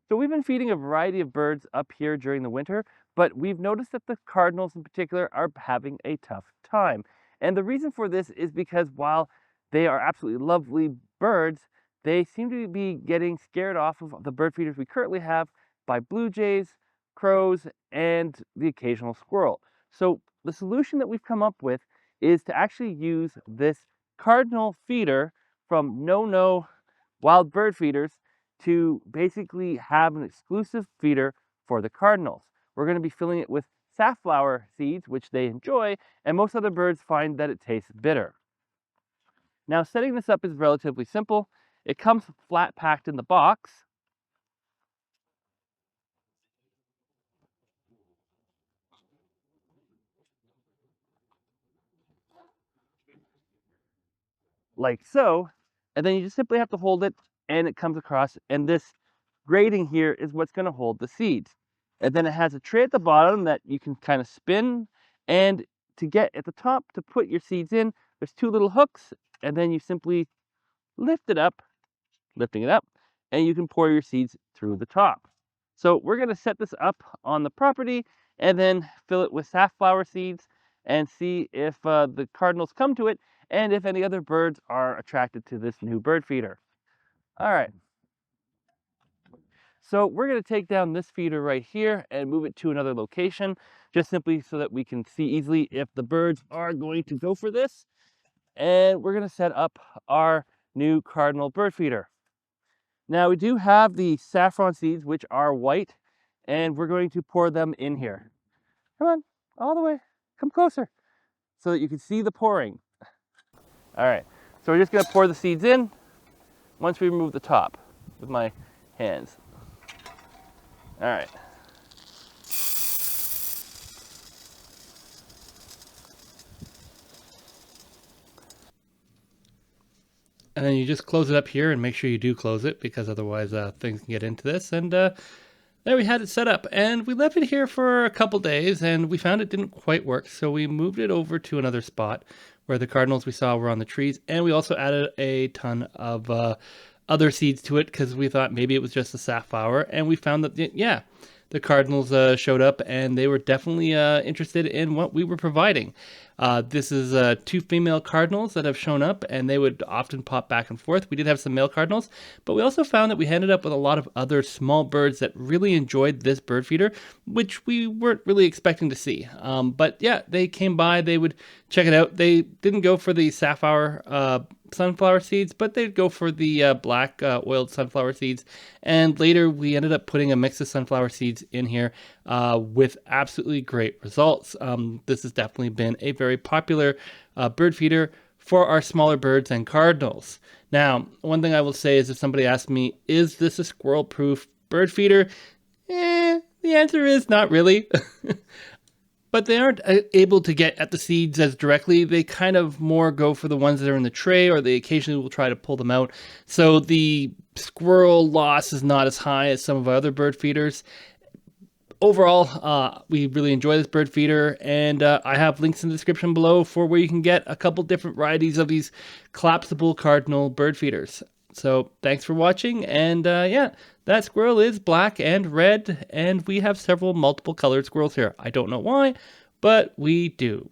So we've been feeding a variety of birds up here during the winter, but we've noticed that the cardinals in particular are having a tough time. And the reason for this is because while they are absolutely lovely birds, they seem to be getting scared off of the bird feeders we currently have by blue jays, crows, and the occasional squirrel. So the solution that we've come up with is to actually use this cardinal feeder from No Wild Bird Feeders to basically have an exclusive feeder for the cardinals. We're going to be filling it with safflower seeds, which they enjoy, and most other birds find that it tastes bitter. Now, setting this up is relatively simple. It comes flat packed in the box, like so, and then you just simply have to hold it and it comes across, and this grating here is what's going to hold the seeds. And then it has a tray at the bottom that you can kind of spin, and to get at the top to put your seeds in, there's two little hooks, and then you simply lift it up, lifting it up, and you can pour your seeds through the top. So we're going to set this up on the property and then fill it with safflower seeds and see if the cardinals come to it and if any other birds are attracted to this new bird feeder. All right. So we're going to take down this feeder right here and move it to another location, just simply so that we can see easily if the birds are going to go for this. And we're going to set up our new cardinal bird feeder. Now we do have the saffron seeds, which are white, and we're going to pour them in here. Come on, all the way, come closer, so that you can see the pouring. All right, so we're just gonna pour the seeds in once we remove the top with my hands. All right. And then you just close it up here and make sure you do close it, because otherwise things can get into this. And there we had it set up, and we left it here for a couple days, and we found it didn't quite work. So we moved it over to another spot where the cardinals we saw were on the trees. And we also added a ton of other seeds to it because we thought maybe it was just a safflower. And we found that, yeah, the cardinals showed up, and they were definitely interested in what we were providing. This is two female cardinals that have shown up, and they would often pop back and forth. We did have some male cardinals, but we also found that we ended up with a lot of other small birds that really enjoyed this bird feeder, which we weren't really expecting to see. But yeah, they came by, they would check it out. They didn't go for the safflower sunflower seeds, but they'd go for the black oiled sunflower seeds. And later we ended up putting a mix of sunflower seeds in here with absolutely great results. This has definitely been a very popular bird feeder for our smaller birds and cardinals. Now, one thing I will say is, if somebody asks me, is this a squirrel-proof bird feeder? The answer is not really. But they aren't able to get at the seeds as directly. They kind of more go for the ones that are in the tray, or they occasionally will try to pull them out. So the squirrel loss is not as high as some of our other bird feeders. Overall, we really enjoy this bird feeder, and I have links in the description below for where you can get a couple different varieties of these collapsible cardinal bird feeders. So thanks for watching, and yeah, that squirrel is black and red, and we have several multiple colored squirrels here. I don't know why, but we do.